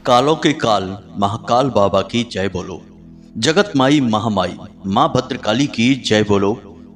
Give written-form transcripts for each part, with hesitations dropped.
कालों के काल महाकाल बाबा की जय बोलो। जगत माई महामाई माँ भद्रकाली की जय बोलो।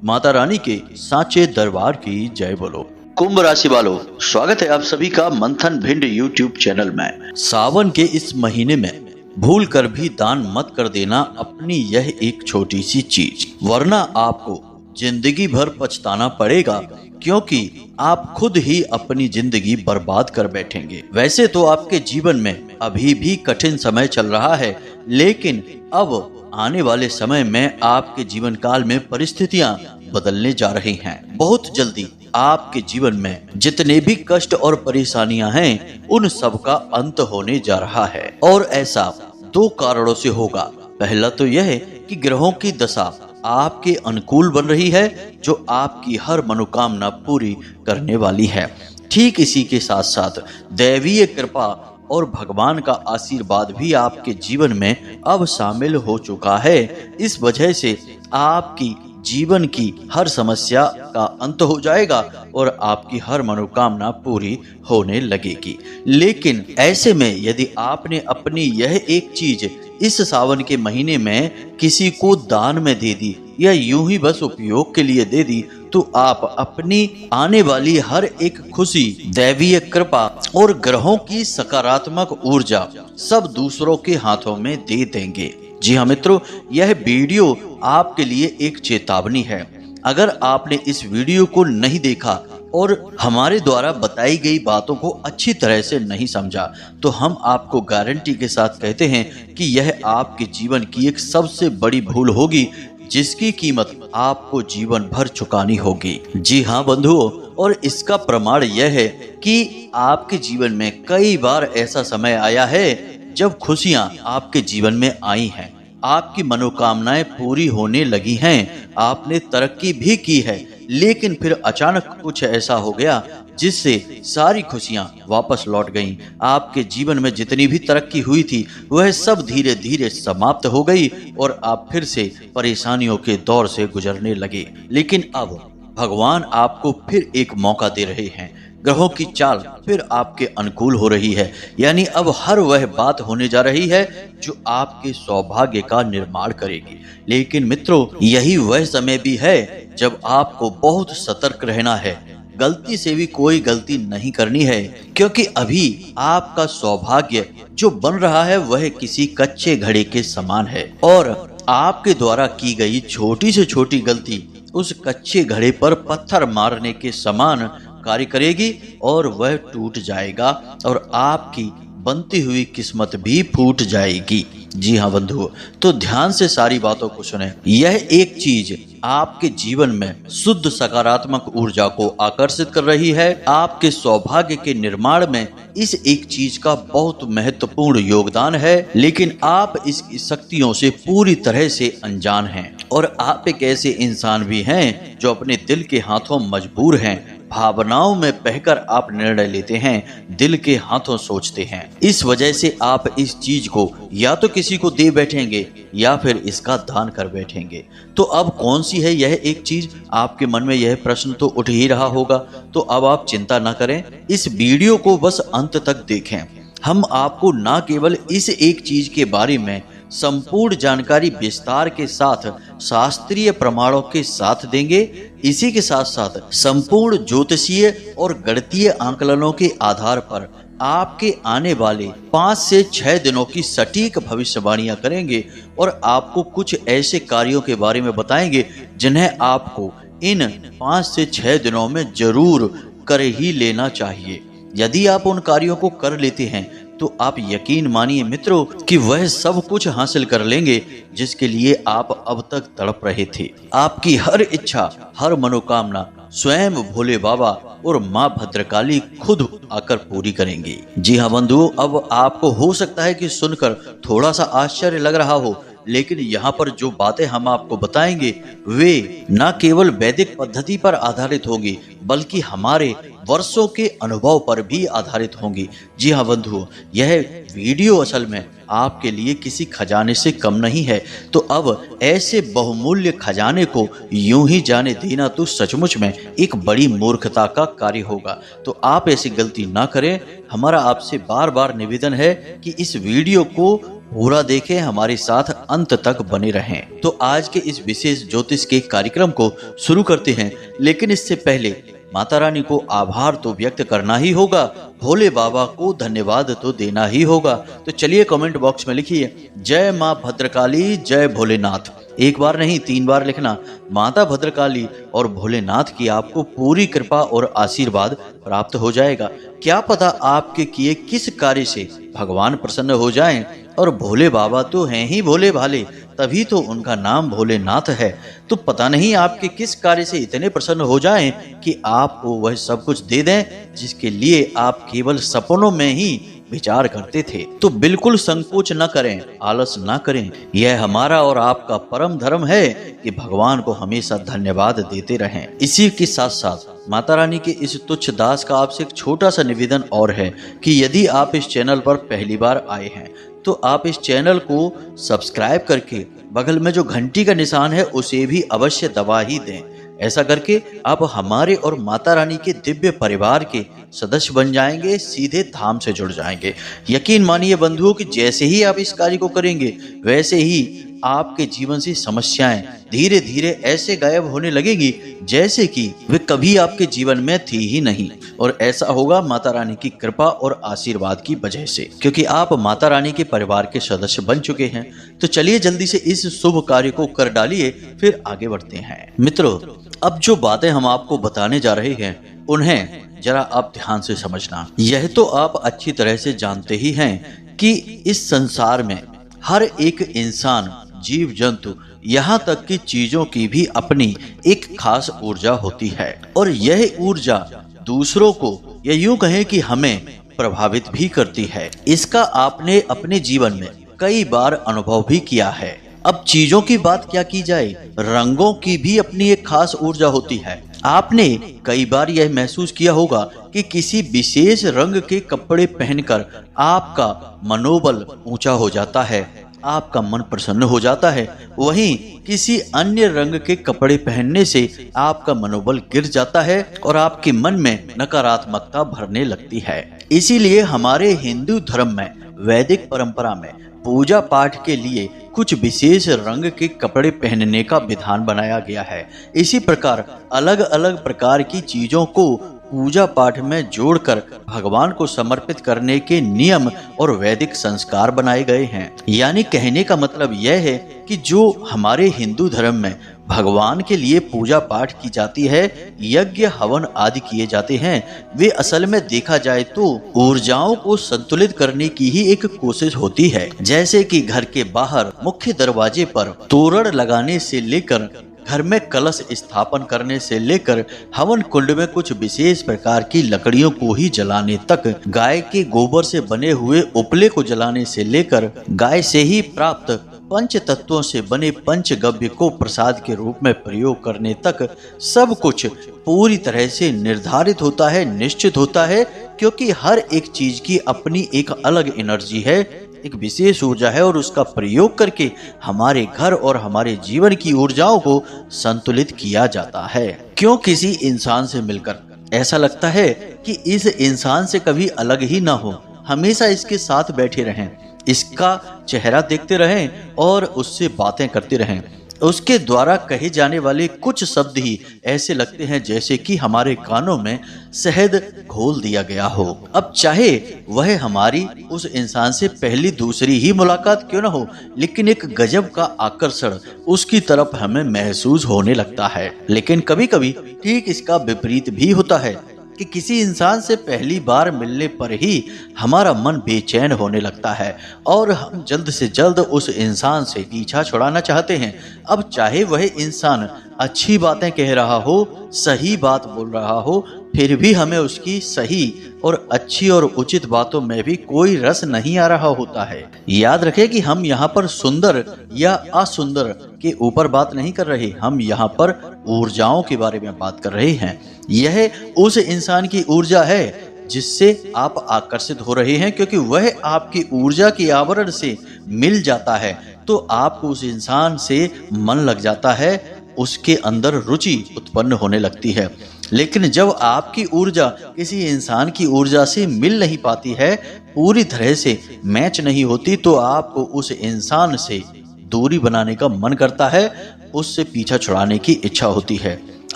माता रानी के सांचे दरबार की जय बोलो। कुंभ राशि वालों, स्वागत है आप सभी का मंथन भिंड यूट्यूब चैनल में। सावन के इस महीने में भूल कर भी दान मत कर देना अपनी यह एक छोटी सी चीज, वरना आपको जिंदगी भर पछताना पड़ेगा, क्योंकि आप खुद ही अपनी जिंदगी बर्बाद कर बैठेंगे। वैसे तो आपके जीवन में अभी भी कठिन समय चल रहा है, लेकिन अब आने वाले समय में आपके जीवन काल में परिस्थितियां बदलने जा रही हैं। बहुत जल्दी आपके जीवन में जितने भी कष्ट और परेशानियां हैं, उन सब का अंत होने जा रहा है, और ऐसा दो कारणों से होगा। पहला तो यह है कि ग्रहों की दशा आपके अनुकूल बन रही है, जो आपकी हर मनोकामना पूरी करने वाली है। ठीक इसी के साथ साथ दैवीय कृपा और भगवान का आशीर्वाद भी आपके जीवन में अब शामिल हो चुका है। इस वजह से आपकी जीवन की हर समस्या का अंत हो जाएगा और आपकी हर मनोकामना पूरी होने लगेगी। लेकिन ऐसे में यदि आपने अपनी यह एक चीज इस सावन के महीने में किसी को दान में दे दी या यूं ही बस उपयोग के लिए दे दी, तो आप अपनी आने वाली हर एक खुशी, दैवीय कृपा और ग्रहों की सकारात्मक ऊर्जा सब दूसरों के हाथों में दे देंगे। जी हाँ मित्रों, यह वीडियो आपके लिए एक चेतावनी है। अगर आपने इस वीडियो को नहीं देखा और हमारे द्वारा बताई गई बातों को अच्छी तरह से नहीं समझा, तो हम आपको गारंटी के साथ कहते हैं कि यह आपके जीवन की एक सबसे बड़ी भूल होगी, जिसकी कीमत आपको जीवन भर चुकानी होगी। जी हाँ बंधुओं, और इसका प्रमाण यह है कि आपके जीवन में कई बार ऐसा समय आया है जब खुशियां आपके जीवन में आई हैं, आपकी मनोकामनाएं पूरी होने लगी हैं, आपने तरक्की भी की है, लेकिन फिर अचानक कुछ ऐसा हो गया जिससे सारी खुशियां वापस लौट गईं। आपके जीवन में जितनी भी तरक्की हुई थी वह सब धीरे धीरे समाप्त हो गई और आप फिर से परेशानियों के दौर से गुजरने लगे। लेकिन अब भगवान आपको फिर एक मौका दे रहे हैं। ग्रहों की चाल फिर आपके अनुकूल हो रही है, यानी अब हर वह बात होने जा रही है जो आपके सौभाग्य का निर्माण करेगी। लेकिन मित्रों, यही वह समय भी है जब आपको बहुत सतर्क रहना है। गलती से भी कोई गलती नहीं करनी है, क्योंकि अभी आपका सौभाग्य जो बन रहा है वह किसी कच्चे घड़े के समान है, और आपके द्वारा की गई छोटी से छोटी गलती उस कच्चे घड़े पर पत्थर मारने के समान कार्य करेगी और वह टूट जाएगा और आपकी बनती हुई किस्मत भी फूट जाएगी। जी हाँ बंधुओं, तो ध्यान से सारी बातों को सुने। यह एक चीज आपके जीवन में शुद्ध सकारात्मक ऊर्जा को आकर्षित कर रही है। आपके सौभाग्य के निर्माण में इस एक चीज का बहुत महत्वपूर्ण योगदान है, लेकिन आप इसकी शक्तियों से पूरी तरह से अनजान हैं। और आप एक ऐसे इंसान भी हैं जो अपने दिल के हाथों मजबूर हैं। भावनाओं में बहकर आप निर्णय लेते हैं, दिल के हाथों सोचते हैं। इस वजह से आप इस चीज को या तो किसी को दे बैठेंगे या फिर इसका दान कर बैठेंगे। तो अब कौन सी है यह एक चीज? आपके मन में यह प्रश्न तो उठ ही रहा होगा। तो अब आप चिंता न करें, इस वीडियो को बस अंत तक देखें। हम आपको न केवल इस एक चीज के बारे में संपूर्ण जानकारी विस्तार के साथ शास्त्रीय प्रमाणों के साथ देंगे, इसी के साथ साथ संपूर्ण ज्योतिषीय और गणितीय आंकलनों के आधार पर आपके आने वाले 5 से 6 दिनों की सटीक भविष्यवाणियां करेंगे और आपको कुछ ऐसे कार्यों के बारे में बताएंगे जिन्हें आपको इन 5 से 6 दिनों में जरूर कर ही लेना चाहिए। यदि आप उन कार्यों को कर लेते हैं तो आप यकीन मानिए मित्रों कि वह सब कुछ हासिल कर लेंगे जिसके लिए आप अब तक तड़प रहे थे। आपकी हर इच्छा, हर मनोकामना स्वयं भोले बाबा और माँ भद्रकाली खुद आकर पूरी करेंगे। जी हाँ बंधुओं, अब आपको हो सकता है कि सुनकर थोड़ा सा आश्चर्य लग रहा हो, लेकिन यहाँ पर जो बातें हम आपको बताएंगे वे न केवल वैदिक पद्धति पर आधारित होंगी बल्कि हमारे वर्षों के अनुभव पर भी आधारित होंगी। जी हाँ बंधुओं, यह वीडियो असल में आपके लिए किसी खजाने से कम नहीं है। तो अब ऐसे बहुमूल्य खजाने को यूं ही जाने देना तो सचमुच में एक बड़ी मूर्खता का कार्य होगा। तो आप ऐसी गलती ना करें। हमारा आपसे बार बार निवेदन है कि इस वीडियो को पूरा देखें, हमारे साथ अंत तक बने रहें। तो आज के इस विशेष ज्योतिष के कार्यक्रम को शुरू करते हैं, लेकिन इससे पहले माता रानी को आभार तो व्यक्त करना ही होगा, भोले बाबा को धन्यवाद तो देना ही होगा। तो चलिए कमेंट बॉक्स में लिखिए जय माँ भद्रकाली, जय भोलेनाथ। एक बार नहीं 3 बार लिखना। माता भद्रकाली और भोलेनाथ की आपको पूरी कृपा और आशीर्वाद प्राप्त हो जाएगा। क्या पता आपके किए किस कार्य से भगवान प्रसन्न हो जाएं। और भोले बाबा तो हैं ही भोले भाले, तभी तो उनका नाम भोलेनाथ है। तो पता नहीं आपके किस कार्य से इतने प्रसन्न हो जाएं कि आपको वह सब कुछ दे दें जिसके लिए आप केवल सपनों में ही विचार करते थे। तो बिल्कुल संकोच न करें, आलस न करें। यह हमारा और आपका परम धर्म है कि भगवान को हमेशा धन्यवाद देते रहें। इसी के साथ साथ माता रानी के इस तुच्छ दास का आपसे एक छोटा सा निवेदन और है कि यदि आप इस चैनल पर पहली बार आए हैं तो आप इस चैनल को सब्सक्राइब करके बगल में जो घंटी का निशान है उसे भी अवश्य दबा ही दें। ऐसा करके आप हमारे और माता रानी के दिव्य परिवार के सदस्य बन जाएंगे, सीधे धाम से जुड़ जाएंगे। यकीन मानिए बंधुओं कि जैसे ही आप इस कार्य को करेंगे वैसे ही आपके जीवन से समस्याएं धीरे धीरे ऐसे गायब होने लगेंगी जैसे कि वे कभी आपके जीवन में थी ही नहीं। और ऐसा होगा माता रानी की कृपा और आशीर्वाद की वजह से, क्योंकि आप माता रानी के परिवार के सदस्य बन चुके हैं। तो चलिए जल्दी से इस शुभ कार्य को कर डालिए, फिर आगे बढ़ते हैं। मित्रों, अब जो बातें हम आपको बताने जा रहे हैं उन्हें जरा आप ध्यान से समझना। यह तो आप अच्छी तरह से जानते ही हैं कि इस संसार में हर एक इंसान, जीव जंतु, यहाँ तक कि चीजों की भी अपनी एक खास ऊर्जा होती है और यह ऊर्जा दूसरों को या यूं कहें कि हमें प्रभावित भी करती है। इसका आपने अपने जीवन में कई बार अनुभव भी किया है। अब चीजों की बात क्या की जाए, रंगों की भी अपनी एक खास ऊर्जा होती है। आपने कई बार यह महसूस किया होगा कि किसी विशेष रंग के कपड़े पहनकर आपका मनोबल ऊंचा हो जाता है, आपका मन प्रसन्न हो जाता है। वहीं किसी अन्य रंग के कपड़े पहनने से आपका मनोबल गिर जाता है और आपके मन में नकारात्मकता भरने लगती है। इसीलिए हमारे हिंदू धर्म में, वैदिक परंपरा में पूजा पाठ के लिए कुछ विशेष रंग के कपड़े पहनने का विधान बनाया गया है। इसी प्रकार अलग अलग प्रकार की चीजों को पूजा पाठ में जोड़कर भगवान को समर्पित करने के नियम और वैदिक संस्कार बनाए गए हैं। यानी कहने का मतलब यह है कि जो हमारे हिंदू धर्म में भगवान के लिए पूजा पाठ की जाती है, यज्ञ हवन आदि किए जाते हैं, वे असल में देखा जाए तो ऊर्जाओं को संतुलित करने की ही एक कोशिश होती है। जैसे कि घर के बाहर मुख्य दरवाजे पर तोरण लगाने से लेकर घर में कलश स्थापन करने से लेकर हवन कुंड में कुछ विशेष प्रकार की लकड़ियों को ही जलाने तक, गाय के गोबर से बने हुए उपले को जलाने से लेकर गाय से ही प्राप्त पंच तत्वों से बने पंचगव्य को प्रसाद के रूप में प्रयोग करने तक सब कुछ पूरी तरह से निर्धारित होता है, निश्चित होता है। क्योंकि हर एक चीज की अपनी एक अलग एनर्जी है, एक विशेष ऊर्जा है और उसका प्रयोग करके हमारे घर और हमारे जीवन की ऊर्जाओं को संतुलित किया जाता है। क्यों किसी इंसान से मिलकर ऐसा लगता है कि इस इंसान से कभी अलग ही ना हो, हमेशा इसके साथ बैठे रहें, इसका चेहरा देखते रहें और उससे बातें करते रहें। उसके द्वारा कहे जाने वाले कुछ शब्द ही ऐसे लगते हैं जैसे कि हमारे कानों में शहद घोल दिया गया हो। अब चाहे वह हमारी उस इंसान से पहली दूसरी ही मुलाकात क्यों न हो, लेकिन एक गजब का आकर्षण उसकी तरफ हमें महसूस होने लगता है। लेकिन कभी कभी ठीक इसका विपरीत भी होता है कि किसी इंसान से पहली बार मिलने पर ही हमारा मन बेचैन होने लगता है और हम जल्द से जल्द उस इंसान से पीछा छुड़ाना चाहते हैं। अब चाहे वह इंसान अच्छी बातें कह रहा हो, सही बात बोल रहा हो, फिर भी हमें उसकी सही और अच्छी और उचित बातों में भी कोई रस नहीं आ रहा होता है। याद रखें कि हम यहाँ पर सुंदर या असुंदर के ऊपर बात नहीं कर रहे, हम यहाँ पर ऊर्जाओं के बारे में बात कर रहे हैं। यह उस इंसान की ऊर्जा है जिससे आप आकर्षित हो रहे हैं, क्योंकि वह आपकी ऊर्जा के आवरण से मिल जाता है तो आपको उस इंसान से मन लग जाता है, उसके अंदर रुचि उत्पन्न होने लगती है। लेकिन जब आपकी ऊर्जा किसी इंसान की ऊर्जा से मिल नहीं पाती है, पूरी तरह से मैच नहीं होती, तो आपको उस इंसान से दूरी बनाने का मन करता है, उससे पीछा छुड़ाने की इच्छा होती है।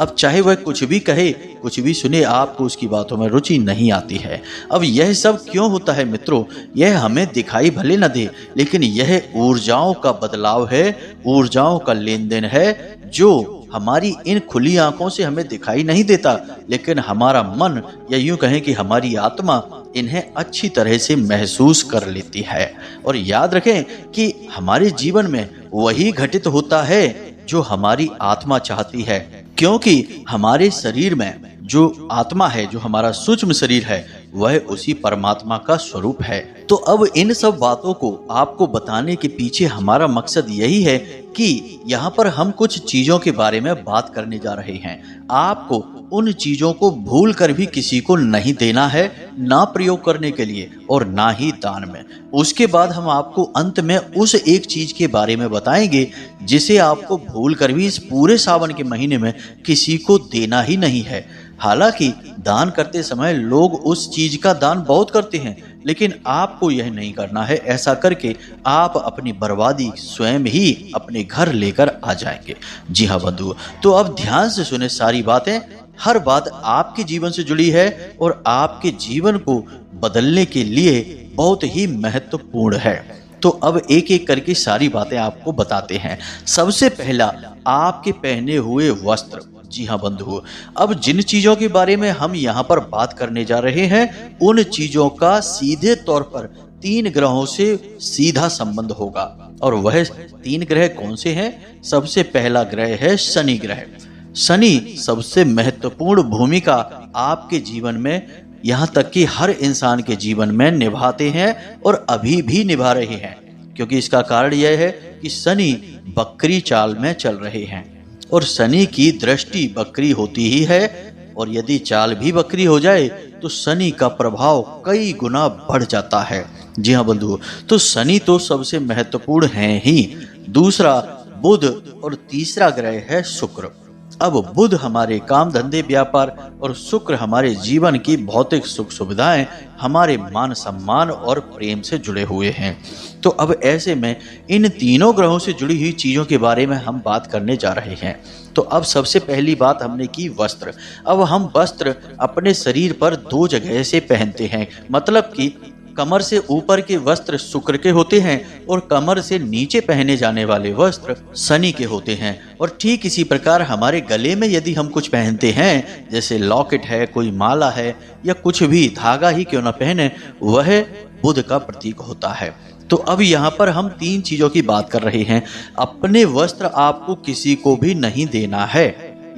अब चाहे वह कुछ भी कहे, कुछ भी सुने, आपको उसकी बातों में रुचि नहीं आती है। अब यह सब क्यों होता है मित्रों? यह हमें दिखाई भले न दे, लेकिन यह ऊर्जाओं का बदलाव है, ऊर्जाओं का लेन देन है, जो हमारी इन खुली आंखों से हमें दिखाई नहीं देता, लेकिन हमारा मन या यूं कहें कि हमारी आत्मा इन्हें अच्छी तरह से महसूस कर लेती है। और याद रखें कि हमारे जीवन में वही घटित होता है जो हमारी आत्मा चाहती है, क्योंकि हमारे शरीर में जो आत्मा है, जो हमारा सूक्ष्म शरीर है, वह उसी परमात्मा का स्वरूप है। तो अब इन सब बातों को आपको बताने के पीछे हमारा मकसद यही है कि यहाँ पर हम कुछ चीजों के बारे में बात करने जा रहे हैं। आपको उन चीजों को भूल कर भी किसी को नहीं देना है, ना प्रयोग करने के लिए और ना ही दान में। उसके बाद हम आपको अंत में उस एक चीज के बारे में बताएंगे जिसे आपको भूल कर भी इस पूरे सावन के महीने में किसी को देना ही नहीं है। हालांकि दान करते समय लोग उस चीज का दान बहुत करते हैं, लेकिन आपको यह नहीं करना है। ऐसा करके आप अपनी बर्बादी स्वयं ही अपने घर लेकर आ जाएंगे। जी हाँ बंधुओं, तो अब ध्यान से सुने सारी बातें। हर बात आपके जीवन से जुड़ी है और आपके जीवन को बदलने के लिए बहुत ही महत्वपूर्ण है। तो अब एक एक करके सारी बातें आपको बताते हैं। सबसे पहला, आपके पहने हुए वस्त्र। जी हाँ बंधुओं, अब जिन चीजों के बारे में हम यहाँ पर बात करने जा रहे हैं, उन चीजों का सीधे तौर पर 3 ग्रहों से सीधा संबंध होगा। और वह 3 ग्रह कौन से हैं? सबसे पहला ग्रह है शनि ग्रह। शनि सबसे महत्वपूर्ण भूमिका आपके जीवन में, यहाँ तक कि हर इंसान के जीवन में निभाते हैं और अभी भी निभा रहे हैं। क्योंकि इसका कारण यह है कि शनि बकरी चाल में चल रहे हैं और शनि की दृष्टि बकरी होती ही है, और यदि चाल भी बकरी हो जाए तो शनि का प्रभाव कई गुना बढ़ जाता है। जी हाँ बंधुओं, तो शनि तो सबसे महत्वपूर्ण है ही। दूसरा बुध और तीसरा ग्रह है शुक्र। अब बुध हमारे काम धंधे व्यापार और शुक्र हमारे जीवन की भौतिक सुख सुविधाएं, हमारे मान सम्मान और प्रेम से जुड़े हुए हैं। तो अब ऐसे में इन तीनों ग्रहों से जुड़ी हुई चीजों के बारे में हम बात करने जा रहे हैं। तो अब सबसे पहली बात हमने की वस्त्र। अब हम वस्त्र अपने शरीर पर 2 जगह से पहनते हैं, मतलब कि कमर से ऊपर के वस्त्र शुक्र के होते हैं और कमर से नीचे पहने जाने वाले वस्त्र शनि के होते हैं। और ठीक इसी प्रकार हमारे गले में यदि हम कुछ पहनते हैं, जैसे लॉकेट है, कोई माला है या कुछ भी धागा ही क्यों न पहने, वह बुध का प्रतीक होता है। तो अब यहाँ पर हम 3 चीजों की बात कर रहे हैं। अपने वस्त्र आपको किसी को भी नहीं देना है।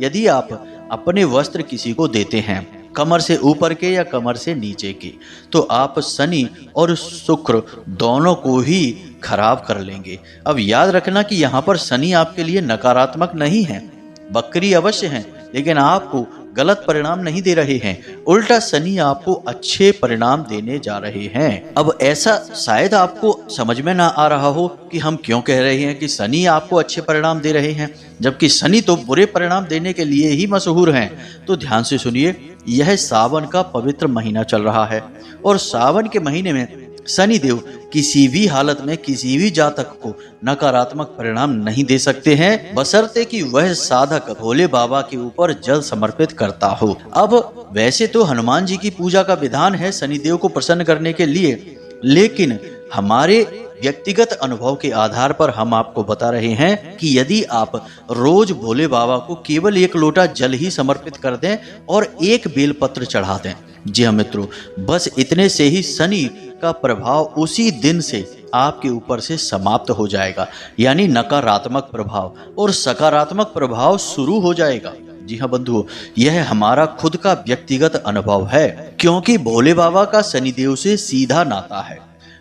यदि आप अपने वस्त्र किसी को देते हैं, कमर से ऊपर के या कमर से नीचे के, तो आप शनि और शुक्र दोनों को ही खराब कर लेंगे। अब याद रखना कि यहाँ पर शनि आपके लिए नकारात्मक नहीं है, बकरी अवश्य है, लेकिन आपको गलत परिणाम नहीं दे रहे हैं। उल्टा शनि आपको अच्छे परिणाम देने जा रहे हैं। अब ऐसा शायद आपको समझ में ना आ रहा हो कि हम क्यों कह रहे हैं कि शनि आपको अच्छे परिणाम दे रहे हैं, जबकि शनि तो बुरे परिणाम देने के लिए ही मशहूर हैं। तो ध्यान से सुनिए, यह सावन का पवित्र महीना चल रहा है और सावन के महीने में शनि देव किसी भी हालत में किसी भी जातक को नकारात्मक परिणाम नहीं दे सकते हैं, बशर्ते कि वह साधक भोले बाबा के ऊपर जल समर्पित करता हो। अब वैसे तो हनुमान जी की पूजा का विधान है शनिदेव को प्रसन्न करने के लिए, लेकिन हमारे व्यक्तिगत अनुभव के आधार पर हम आपको बता रहे हैं कि यदि आप रोज भोले बाबा को केवल 1 लोटा जल ही समर्पित कर दें और 1 बेलपत्र चढ़ा दें, जी हाँ मित्रों, बस इतने से ही शनि का प्रभाव उसी दिन से आपके ऊपर से समाप्त हो जाएगा, यानी नकारात्मक प्रभाव और सकारात्मक प्रभाव शुरू हो जाएगा। जी हाँ बंधुओं, यह हमारा खुद का व्यक्तिगत अनुभव है, क्योंकि भोले बाबा का शनिदेव से सीधा नाता है।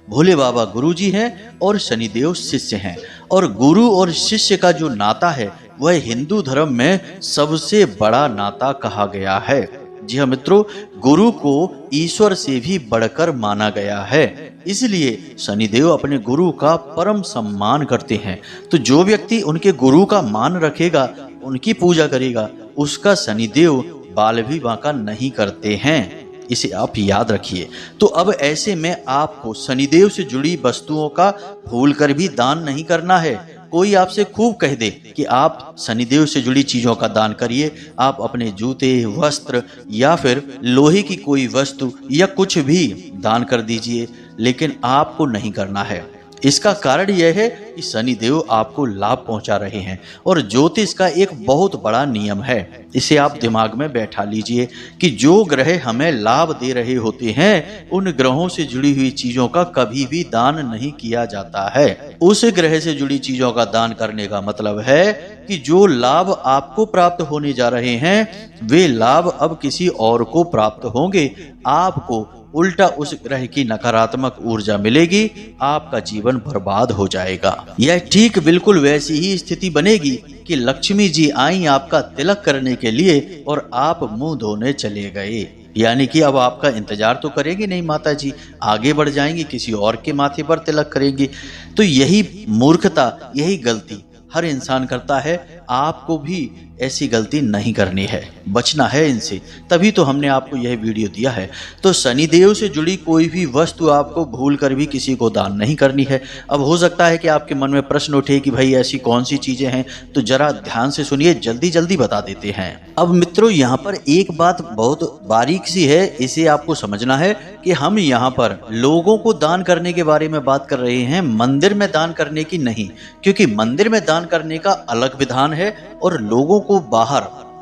भोले बाबा गुरु जी हैं और शनिदेव शिष्य हैं, और गुरु और शिष्य का जो नाता है वह हिंदू धर्म में सबसे बड़ा नाता कहा गया है। जी हाँ मित्रों, गुरु को ईश्वर से भी बढ़कर माना गया है, इसलिए शनिदेव अपने गुरु का परम सम्मान करते हैं। तो जो व्यक्ति उनके गुरु का मान रखेगा, उनकी पूजा करेगा, उसका शनिदेव बाल भी बांका नहीं करते हैं। इसे आप याद रखिए। तो अब ऐसे में आपको शनिदेव से जुड़ी वस्तुओं का भूल कर भी दान नहीं करना है। कोई आपसे खूब कह दे कि आप शनिदेव से जुड़ी चीजों का दान करिए, आप अपने जूते, वस्त्र या फिर लोहे की कोई वस्तु या कुछ भी दान कर दीजिए, लेकिन आपको नहीं करना है। इसका कारण यह है कि शनिदेव आपको लाभ पहुंचा रहे हैं, और ज्योतिष का एक बहुत बड़ा नियम है, इसे आप दिमाग में बैठा लीजिए कि जो ग्रह हमें लाभ दे रहे होते हैं, उन ग्रहों से जुड़ी हुई चीजों का कभी भी दान नहीं किया जाता है। उस ग्रह से जुड़ी चीजों का दान करने का मतलब है कि जो लाभ आपको प्राप्त होने जा रहे हैं, वे लाभ अब किसी और को प्राप्त होंगे। आपको उल्टा उस ग्रह की नकारात्मक ऊर्जा मिलेगी, आपका जीवन बर्बाद हो जाएगा। यह ठीक बिल्कुल वैसी ही स्थिति बनेगी कि लक्ष्मी जी आई आपका तिलक करने के लिए और आप मुंह धोने चले गए, यानी कि अब आपका इंतजार तो करेंगे नहीं माता जी, आगे बढ़ जाएंगी, किसी और के माथे पर तिलक करेंगी। तो यही मूर्खता, यही गलती हर इंसान करता है। आपको भी ऐसी गलती नहीं करनी है, बचना है इनसे, तभी तो हमने आपको यह वीडियो दिया है। तो शनिदेव से जुड़ी कोई भी वस्तु आपको भूल कर भी किसी को दान नहीं करनी है। अब हो सकता है कि आपके मन में प्रश्न उठे कि भाई ऐसी कौन सी चीजें हैं, तो जरा ध्यान से सुनिए, जल्दी जल्दी बता देते हैं। अब मित्रों, यहाँ पर एक बात बहुत बारीक सी है, इसे आपको समझना है कि हम यहाँ पर लोगों को दान करने के बारे में बात कर रहे हैं, मंदिर में दान करने की नहीं, क्योंकि मंदिर में दान करने का अलग विधान है और लोगों को बाहर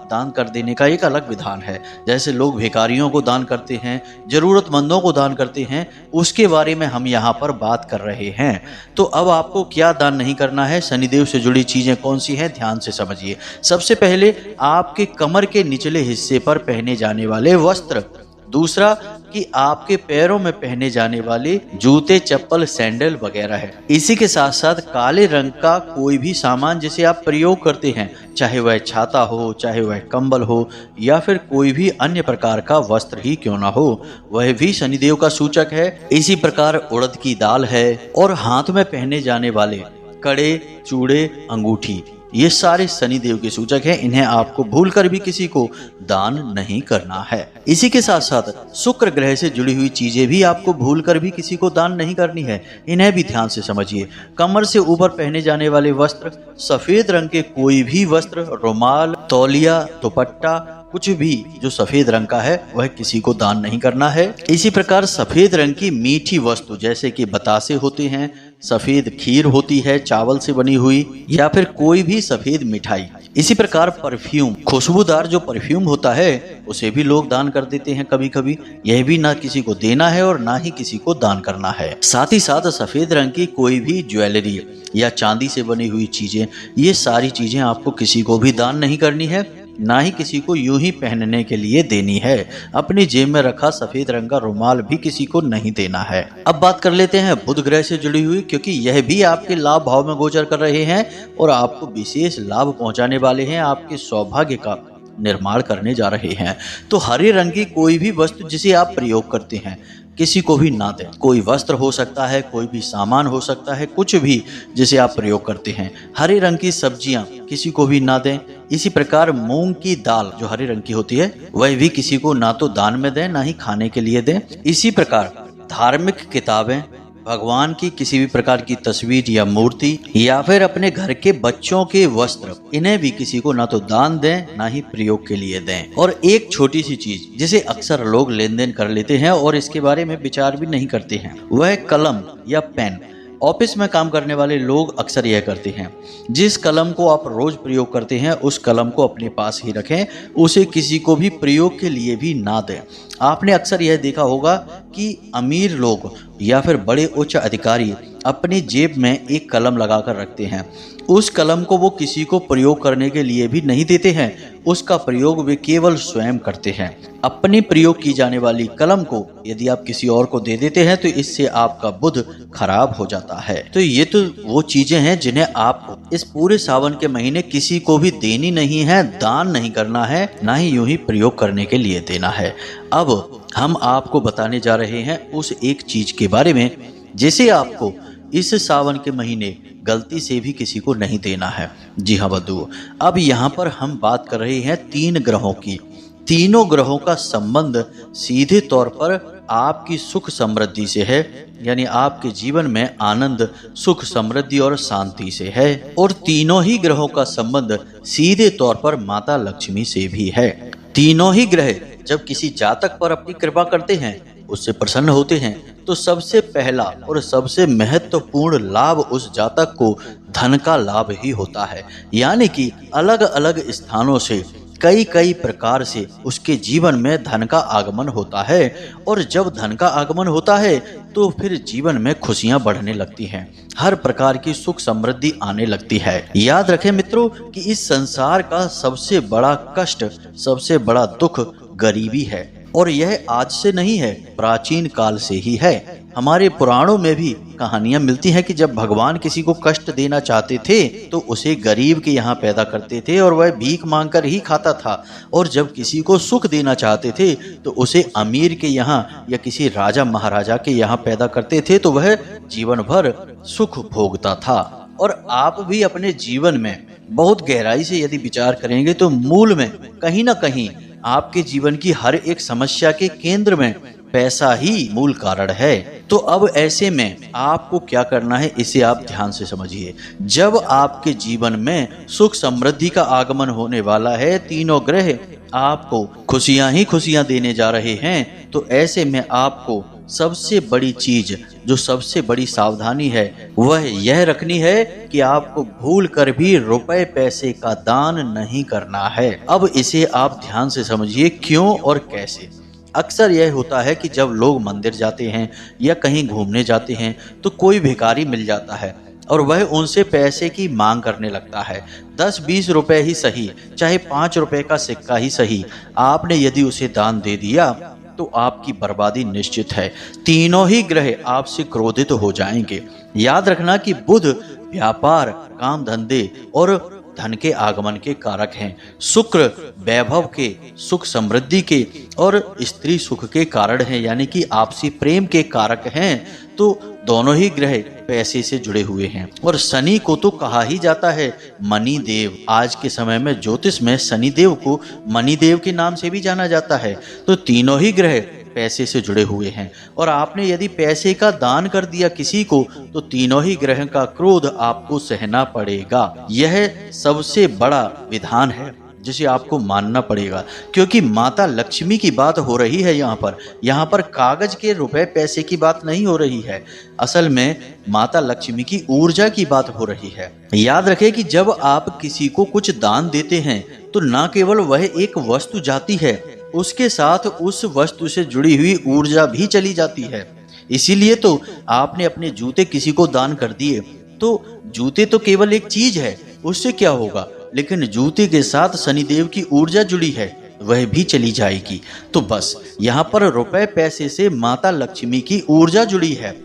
दान कर देने का एक अलग विधान है। जैसे लोग भिखारियों को दान करते हैं, जरूरतमंदों को दान करते हैं, उसके बारे में हम यहाँ पर बात कर रहे हैं। तो अब आपको क्या दान नहीं करना है, शनिदेव से जुड़ी चीजें कौन सी हैं, ध्यान से समझिए। सबसे पहले आपके कमर के निचले हिस्से पर पहने जाने वाले वस्त्र, दूसरा कि आपके पैरों में पहने जाने वाले जूते, चप्पल, सैंडल वगैरह है। इसी के साथ साथ काले रंग का कोई भी सामान जिसे आप प्रयोग करते हैं, चाहे वह छाता हो, चाहे वह कंबल हो, या फिर कोई भी अन्य प्रकार का वस्त्र ही क्यों ना हो, वह भी शनिदेव का सूचक है। इसी प्रकार उड़द की दाल है, और हाथ में पहने जाने वाले कड़े, चूड़े, अंगूठी, ये सारे शनिदेव के सूचक हैं। इन्हें आपको भूलकर भी किसी को दान नहीं करना है। इसी के साथ साथ शुक्र ग्रह से जुड़ी हुई चीजें भी आपको भूलकर भी किसी को दान नहीं करनी है, इन्हें भी ध्यान से समझिए। कमर से ऊपर पहने जाने वाले वस्त्र, सफेद रंग के कोई भी वस्त्र, रुमाल, तौलिया, दुपट्टा, कुछ भी जो सफेद रंग का है वह किसी को दान नहीं करना है। इसी प्रकार सफेद रंग की मीठी वस्तु जैसे कि बतासे होते हैं, सफेद खीर होती है चावल से बनी हुई, या फिर कोई भी सफेद मिठाई। इसी प्रकार परफ्यूम, खुशबूदार जो परफ्यूम होता है उसे भी लोग दान कर देते हैं कभी कभी। यह भी ना किसी को देना है और ना ही किसी को दान करना है। साथ ही साथ सफेद रंग की कोई भी ज्वेलरी या चांदी से बनी हुई चीजें, ये सारी चीजें आपको किसी को भी दान नहीं करनी है, ना ही किसी को यूं ही पहनने के लिए देनी है। अपनी जेब में रखा सफेद रंग का रुमाल भी किसी को नहीं देना है। अब बात कर लेते हैं बुध ग्रह से जुड़ी हुई, क्योंकि यह भी आपके लाभ भाव में गोचर कर रहे हैं और आपको विशेष लाभ पहुंचाने वाले हैं, आपके सौभाग्य का निर्माण करने जा रहे हैं। तो हरे रंग की कोई भी वस्तु जिसे आप प्रयोग करते हैं किसी को भी ना दें। कोई वस्त्र हो सकता है, कोई भी सामान हो सकता है, कुछ भी जिसे आप प्रयोग करते हैं। हरे रंग की सब्जियां किसी को भी ना दें। इसी प्रकार मूंग की दाल जो हरे रंग की होती है वह भी किसी को ना तो दान में दें, ना ही खाने के लिए दें। इसी प्रकार धार्मिक किताबें, भगवान की किसी भी प्रकार की तस्वीर या मूर्ति, या फिर अपने घर के बच्चों के वस्त्र, इन्हें भी किसी को ना तो दान दें, ना ही प्रयोग के लिए दें। और एक छोटी सी चीज जिसे अक्सर लोग लेन देन कर लेते हैं और इसके बारे में विचार भी नहीं करते हैं, वह कलम या पेन। ऑफिस में काम करने वाले लोग अक्सर यह करते हैं, जिस कलम को आप रोज प्रयोग करते हैं उस कलम को अपने पास ही रखें, उसे किसी को भी प्रयोग के लिए भी ना दें। आपने अक्सर यह देखा होगा कि अमीर लोग या फिर बड़े उच्च अधिकारी अपनी जेब में एक कलम लगाकर रखते हैं। उस कलम को वो किसी को प्रयोग करने के लिए भी नहीं देते हैं, उसका प्रयोग वे केवल स्वयं करते हैं। अपनी प्रयोग की जाने वाली कलम को यदि आप किसी और को दे देते हैं तो इससे आपका बुध खराब हो जाता है। तो ये तो वो चीजें हैं जिन्हें आपको इस पूरे सावन के महीने किसी को भी देनी नहीं है, दान नहीं करना है, ना ही यूं ही प्रयोग करने के लिए देना है। अब हम आपको बताने जा रहे हैं उस एक चीज के बारे में जिसे आपको इस सावन के महीने गलती से भी किसी को नहीं देना है। जी हाँ बंधुओं, अब यहाँ पर हम बात कर रहे हैं 3 ग्रहों की। तीनों ग्रहों का संबंध सीधे तौर पर आपकी सुख समृद्धि से है, यानी आपके जीवन में आनंद, सुख, समृद्धि और शांति से है। और तीनों ही ग्रहों का संबंध सीधे तौर पर माता लक्ष्मी से भी है। तीनों ही ग्रह जब किसी जातक पर अपनी कृपा करते हैं, उससे प्रसन्न होते हैं, तो सबसे पहला और सबसे महत्वपूर्ण लाभ उस जातक को धन का लाभ ही होता है। यानी कि अलग अलग स्थानों से कई प्रकार से उसके जीवन में धन का आगमन होता है। और जब धन का आगमन होता है तो फिर जीवन में खुशियां बढ़ने लगती हैं, हर प्रकार की सुख समृद्धि आने लगती है। याद रखें मित्रों कि इस संसार का सबसे बड़ा कष्ट, सबसे बड़ा दुख गरीबी है। और यह आज से नहीं है, प्राचीन काल से ही है। हमारे पुराणों में भी कहानियां मिलती हैं कि जब भगवान किसी को कष्ट देना चाहते थे तो उसे गरीब के यहाँ पैदा करते थे और वह भीख मांगकर ही खाता था। और जब किसी को सुख देना चाहते थे तो उसे अमीर के यहाँ या किसी राजा महाराजा के यहाँ पैदा करते थे, तो वह जीवन भर सुख भोगता था। और आप भी अपने जीवन में बहुत गहराई से यदि विचार करेंगे तो मूल में कहीं ना कहीं आपके जीवन की हर एक समस्या के केंद्र में पैसा ही मूल कारण है। तो अब ऐसे में आपको क्या करना है, इसे आप ध्यान से समझिए। जब आपके जीवन में सुख समृद्धि का आगमन होने वाला है, तीनों ग्रह आपको खुशियां ही खुशियां देने जा रहे हैं, तो ऐसे में आपको सबसे बड़ी चीज, जो सबसे बड़ी सावधानी है, वह यह रखनी है कि आपको भूल कर भी रुपए पैसे का दान नहीं करना है। अब इसे आप ध्यान से समझिए क्यों और कैसे। अक्सर यह होता है कि जब लोग मंदिर जाते हैं या कहीं घूमने जाते हैं तो कोई भिखारी मिल जाता है और वह उनसे पैसे की मांग करने लगता है। 10-20 रुपए ही सही, चाहे 5 रुपए का सिक्का ही सही, आपने यदि उसे दान दे दिया तो आपकी बर्बादी निश्चित है। तीनों ही ग्रह आपसे क्रोधित हो जाएंगे। याद रखना कि बुध व्यापार, काम धंधे और धन के आगमन के कारक हैं। शुक्र वैभव के, सुख समृद्धि के और स्त्री सुख के कारण हैं, यानी कि आपसी प्रेम के कारक हैं। तो दोनों ही ग्रह पैसे से जुड़े हुए हैं। और शनि को तो कहा ही जाता है मणि देव। आज के समय में ज्योतिष में शनि देव को मणि देव के नाम से भी जाना जाता है। तो तीनों ही ग्रह पैसे से जुड़े हुए हैं। और आपने यदि पैसे का दान कर दिया किसी को तो तीनों ही ग्रह का क्रोध आपको सहना पड़ेगा। यह सबसे बड़ा विधान है जिसे आपको मानना पड़ेगा, क्योंकि माता लक्ष्मी की बात हो रही है। यहाँ पर कागज के रुपए पैसे की बात नहीं हो रही है, असल में माता लक्ष्मी की ऊर्जा की बात हो रही है। याद रखें कि जब आप किसी को कुछ दान देते हैं तो न केवल वह एक वस्तु जाती है, उसके साथ उस वस्तु से जुड़ी हुई ऊर्जा भी चली जाती है। इसीलिए तो आपने अपने जूते किसी को दान कर दिए, तो जूते तो केवल एक चीज है, उससे क्या होगा, लेकिन जूते के साथ शनिदेव की ऊर्जा जुड़ी है, वह भी चली जाएगी। तो बस यहाँ पर रुपए पैसे से माता लक्ष्मी की ऊर्जा जुड़ी है,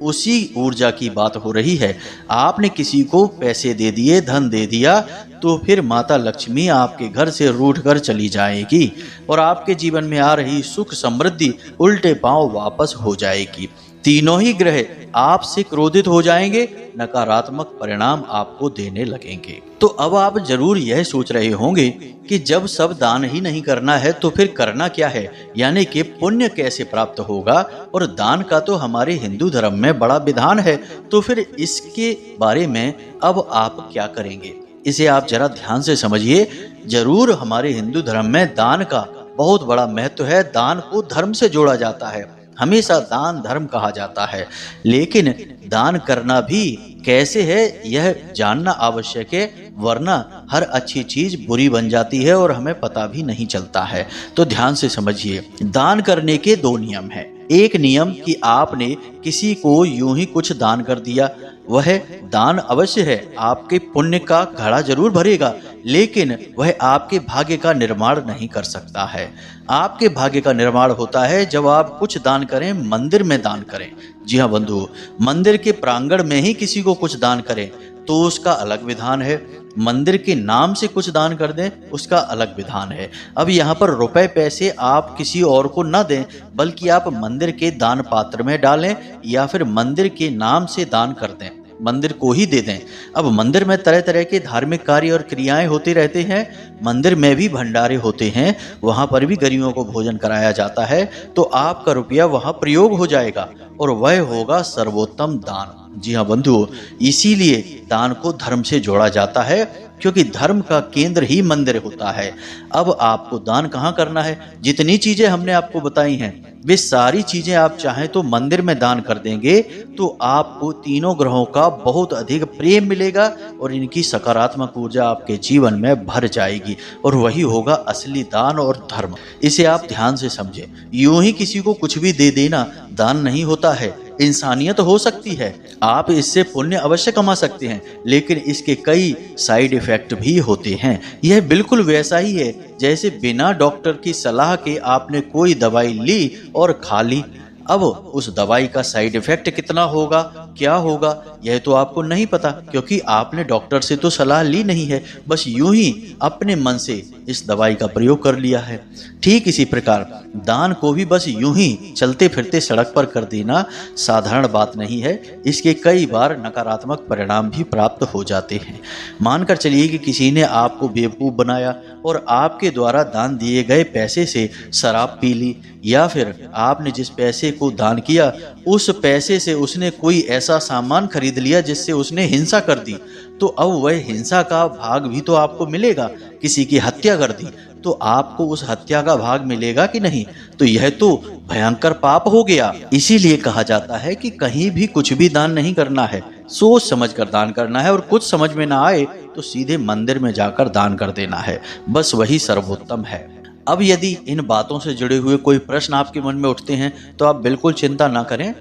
उसी ऊर्जा की बात हो रही है। आपने किसी को पैसे दे दिए, धन दे दिया, तो फिर माता लक्ष्मी आपके घर से रूठ कर चली जाएगी और आपके जीवन में आ रही सुख समृद्धि उल्टे पांव वापस हो जाएगी। तीनों ही ग्रह आपसे क्रोधित हो जाएंगे, नकारात्मक परिणाम आपको देने लगेंगे। तो अब आप जरूर यह सोच रहे होंगे कि जब सब दान ही नहीं करना है तो फिर करना क्या है, यानी कि पुण्य कैसे प्राप्त होगा। और दान का तो हमारे हिंदू धर्म में बड़ा विधान है, तो फिर इसके बारे में अब आप क्या करेंगे, इसे आप जरा ध्यान से समझिए। जरूर हमारे हिंदू धर्म में दान का बहुत बड़ा महत्व है। दान को धर्म से जोड़ा जाता है, हमेशा दान धर्म कहा जाता है, लेकिन दान करना भी कैसे है यह जानना आवश्यक है, वरना हर अच्छी चीज बुरी बन जाती है और हमें पता भी नहीं चलता है। तो ध्यान से समझिए, दान करने के 2 नियम हैं। एक नियम कि आपने किसी को यूं ही कुछ दान कर दिया, वह दान अवश्य है आपके पुण्य का घड़ा जरूर भरेगा, लेकिन वह आपके भाग्य का निर्माण नहीं कर सकता है। आपके भाग्य का निर्माण होता है जब आप कुछ दान करें, मंदिर में दान करें। जी हाँ बंधु, मंदिर के प्रांगण में ही किसी को कुछ दान करें तो उसका अलग विधान है। मंदिर के नाम से कुछ दान कर दें, उसका अलग विधान है। अब यहाँ पर रुपए पैसे आप किसी और को न दें, बल्कि आप मंदिर के दान पात्र में डालें या फिर मंदिर के नाम से दान कर दें, मंदिर को ही दे दें। अब मंदिर में तरह तरह के धार्मिक कार्य और क्रियाएं होते रहते हैं। मंदिर में भी भंडारे होते हैं, वहां पर भी गरीबों को भोजन कराया जाता है। तो आपका रुपया वहां प्रयोग हो जाएगा और वह होगा सर्वोत्तम दान। जी हाँ बंधुओं, इसीलिए दान को धर्म से जोड़ा जाता है, क्योंकि धर्म का केंद्र ही मंदिर होता है। अब आपको दान कहाँ करना है? जितनी चीजें हमने आपको बताई हैं, वे सारी चीजें आप चाहें तो मंदिर में दान कर देंगे तो आपको तीनों ग्रहों का बहुत अधिक प्रेम मिलेगा और इनकी सकारात्मक ऊर्जा आपके जीवन में भर जाएगी, और वही होगा असली दान और धर्म। इसे आप ध्यान से समझें। यूं ही किसी को कुछ भी दे देना दान नहीं होता है। इंसानियत हो सकती है, आप इससे पुण्य अवश्य कमा सकते हैं, लेकिन इसके कई साइड इफेक्ट भी होते हैं। यह बिल्कुल वैसा ही है जैसे बिना डॉक्टर की सलाह के आपने कोई दवाई ली और खा ली। अब उस दवाई का साइड इफेक्ट कितना होगा, क्या होगा, यह तो आपको नहीं पता, क्योंकि आपने डॉक्टर से तो सलाह ली नहीं है, बस यूं ही अपने मन से इस दवाई का प्रयोग कर लिया है। ठीक इसी प्रकार दान को भी बस यूं ही चलते फिरते सड़क पर कर देना साधारण बात नहीं है। इसके कई बार नकारात्मक परिणाम भी प्राप्त हो जाते हैं। मानकर चलिए कि किसी ने आपको बेवकूफ़ बनाया और आपके द्वारा दान दिए गए पैसे से शराब पी ली, या फिर आपने जिस पैसे को दान किया उस पैसे से उसने कोई ऐसा सामान खरीद लिया जिससे उसने हिंसा कर दी, तो अब वह हिंसा का भाग भी तो आपको मिलेगा। किसी की हत्या कर दी तो आपको उस हत्या का भाग मिलेगा कि नहीं? तो यह तो भयंकर पाप हो गया। इसीलिए कहा जाता है कि कहीं भी कुछ भी दान नहीं करना है, सोच समझ कर दान करना है, और कुछ समझ में ना आए तो सीधे मंदिर में जाकर दान कर देना है, बस वही सर्वोत्तम है। अब यदि इन बातों से जुड़े हुए कोई प्रश्न आपके मन में उठते हैं तो आप बिल्कुल चिंता ना करें।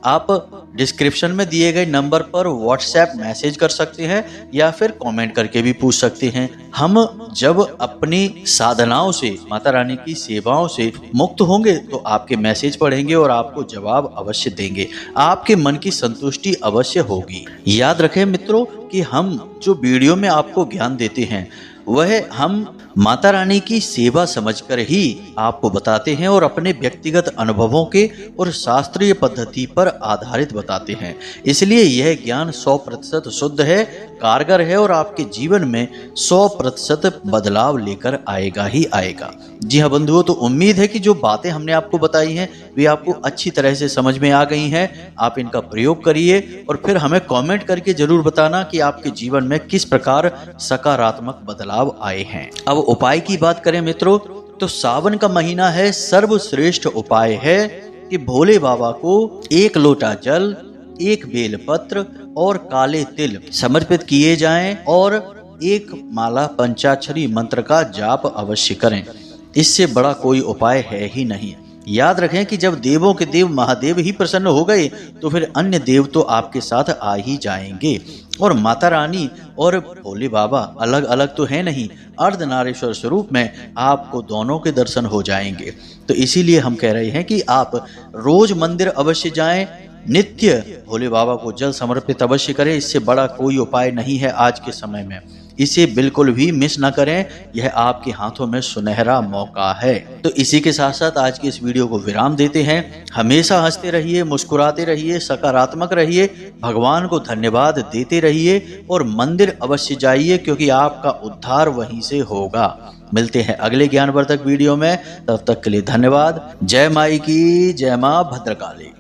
आप डिस्क्रिप्शन में दिए गए नंबर पर व्हाट्सएप मैसेज कर सकते हैं या फिर कमेंट करके भी पूछ सकते हैं। हम जब अपनी साधनाओं से, माता रानी की सेवाओं से मुक्त होंगे तो आपके मैसेज पढ़ेंगे और आपको जवाब अवश्य देंगे। आपके मन की संतुष्टि अवश्य होगी। याद रखें मित्रों कि हम जो वीडियो में आपको ज्ञान देते हैं वह हम माता रानी की सेवा समझकर ही आपको बताते हैं और अपने व्यक्तिगत अनुभवों के और शास्त्रीय पद्धति पर आधारित बताते हैं। इसलिए यह ज्ञान 100% शुद्ध है, कारगर है और आपके जीवन में 100% बदलाव लेकर आएगा ही आएगा। जी हाँ बंधुओं, तो उम्मीद है कि जो बातें हमने आपको बताई हैं वे आपको अच्छी तरह से समझ में आ गई हैं। आप इनका प्रयोग करिए और फिर हमें कमेंट करके जरूर बताना कि आपके जीवन में किस प्रकार सकारात्मक बदलाव आए हैं। अब उपाय की बात करें मित्रों, तो सावन का महीना है, सर्वश्रेष्ठ उपाय है कि भोले बाबा को 1 लोटा जल, 1 बेलपत्र और काले तिल समर्पित किए जाएं और 1 माला पंचाक्षरी मंत्र का जाप अवश्य करें। इससे बड़ा कोई उपाय है ही नहीं। याद रखें कि जब देवों के देव महादेव ही प्रसन्न हो गए तो फिर अन्य देव तो आपके साथ आ ही जाएंगे। और माता रानी और भोले बाबा अलग अलग तो है नहीं, अर्धनारीश्वर स्वरूप में आपको दोनों के दर्शन हो जाएंगे। तो इसीलिए हम कह रहे हैं कि आप रोज मंदिर अवश्य जाएं, नित्य भोले बाबा को जल समर्पित अवश्य करें। इससे बड़ा कोई उपाय नहीं है आज के समय में। इसे बिल्कुल भी मिस ना करें, यह आपके हाथों में सुनहरा मौका है। तो इसी के साथ साथ आज की इस वीडियो को विराम देते हैं। हमेशा हंसते रहिए, मुस्कुराते रहिए, सकारात्मक रहिए, भगवान को धन्यवाद देते रहिए और मंदिर अवश्य जाइए, क्योंकि आपका उद्धार वहीं से होगा। मिलते हैं अगले ज्ञानवर्धक वीडियो में, तब तक के लिए धन्यवाद। जय माई की जय, मां भद्रकाली।